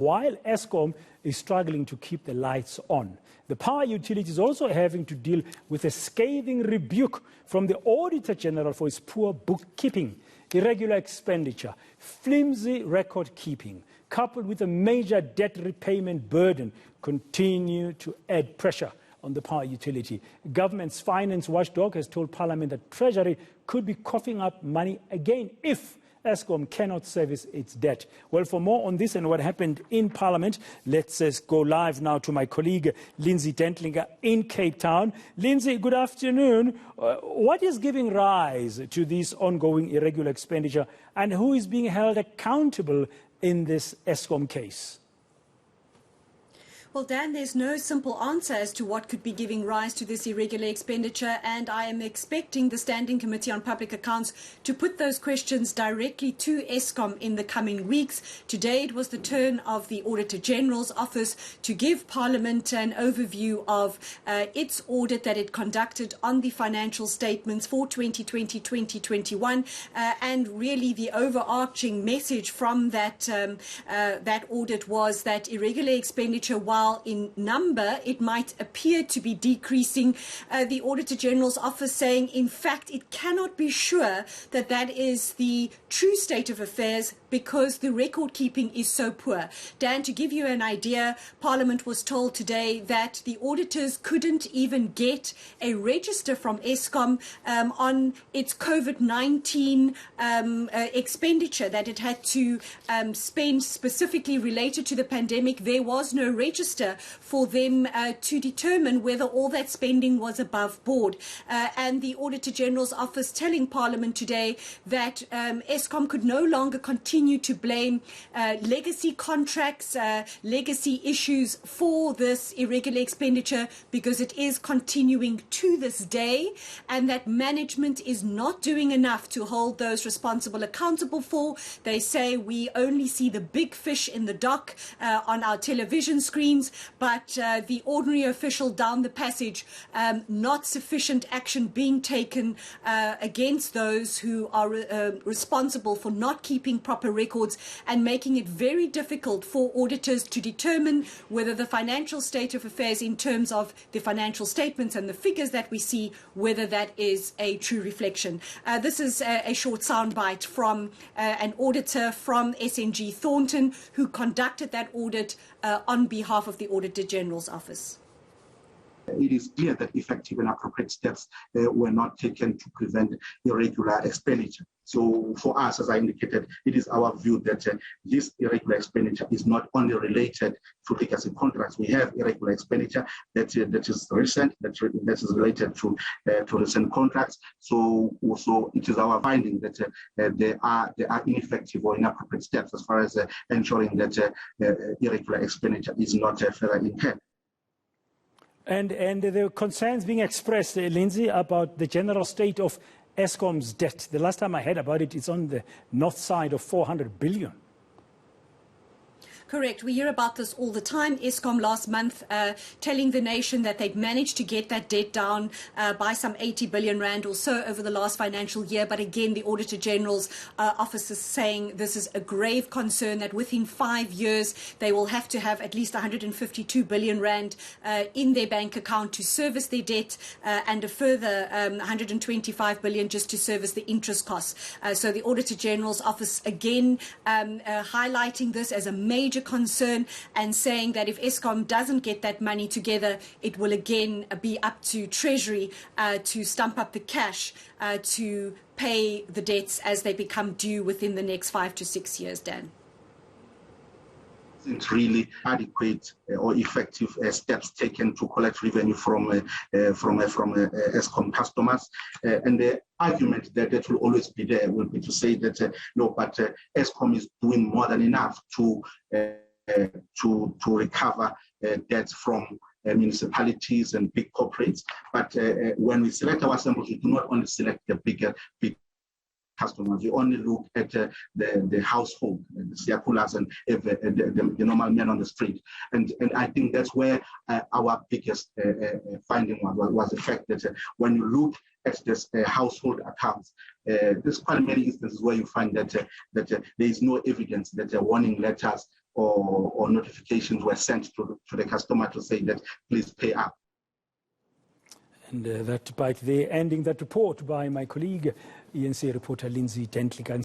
while Eskom is struggling to keep the lights on. The power utility is also having to deal with a scathing rebuke from the Auditor-General for its poor bookkeeping, irregular expenditure, flimsy record keeping, coupled with a major debt repayment burden, continue to add pressure on the power utility. Government's finance watchdog has told Parliament that Treasury could be coughing up money again if Eskom cannot service its debt. Well, for more on this and what happened in Parliament, let's go live now to my colleague Lindsay Dentlinger in Cape Town. Lindsay, good afternoon. What is giving rise to this ongoing irregular expenditure, and who is being held accountable in this Eskom case? Well, Dan, there's no simple answer as to what could be giving rise to this irregular expenditure, and I am expecting the Standing Committee on Public Accounts to put those questions directly to Eskom in the coming weeks. Today it was the turn of the Auditor-General's office to give Parliament an overview of its audit that it conducted on the financial statements for 2020-2021, and really the overarching message from that audit was that irregular expenditure, while in number it might appear to be decreasing, the Auditor-General's office saying in fact it cannot be sure that that is the true state of affairs because the record keeping is so poor. Dan, to give you an idea, Parliament was told today that the auditors couldn't even get a register from Eskom on its COVID-19 expenditure that it had to spend specifically related to the pandemic. There was no register for them to determine whether all that spending was above board. And the Auditor-General's office telling Parliament today that Eskom could no longer continue to blame legacy contracts, legacy issues for this irregular expenditure because it is continuing to this day, and that management is not doing enough to hold those responsible accountable for. They say we only see the big fish in the dock on our television screens, but the ordinary official down the passage, not sufficient action being taken against those who are responsible for not keeping proper records, and making it very difficult for auditors to determine whether the financial state of affairs in terms of the financial statements and the figures that we see, whether that is a true reflection. This is a short soundbite from an auditor from SNG Thornton who conducted that audit on behalf of the Auditor-General's office. It is clear that effective and appropriate steps were not taken to prevent irregular expenditure. So for us, as I indicated, it is our view that this irregular expenditure is not only related to legacy contracts. We have irregular expenditure that is recent, that is related to recent contracts. So it is our finding that there are ineffective or inappropriate steps as far as ensuring that irregular expenditure is not further incurred. And the concerns being expressed, Lindsay, about the general state of Eskom's debt. The last time I heard about it, it's on the north side of 400 billion. Correct. We hear about this all the time. Eskom last month telling the nation that they'd managed to get that debt down by some 80 billion rand or so over the last financial year. But again, the Auditor-General's office is saying this is a grave concern, that within 5 years they will have to have at least 152 billion rand in their bank account to service their debt, and a further 125 billion just to service the interest costs. So the Auditor-General's office again highlighting this as a major concern, and saying that if Eskom doesn't get that money together, it will again be up to Treasury to stump up the cash to pay the debts as they become due within the next 5 to 6 years, Dan. Isn't really adequate or effective steps taken to collect revenue from Eskom customers, and the argument that will always be there will be to say that no, but Eskom is doing more than enough to recover debts from municipalities and big corporates. But when we select our samples, we do not only select the big customers. We only look at the household, the circulars, and the normal man on the street. And I think that's where our biggest finding was the fact that when you look at this household accounts, there's quite many instances where you find that there is no evidence that warning letters or notifications were sent to the customer to say that please pay up. And that bite there, ending that report by my colleague, eNCA reporter Lindsay Dentlinger.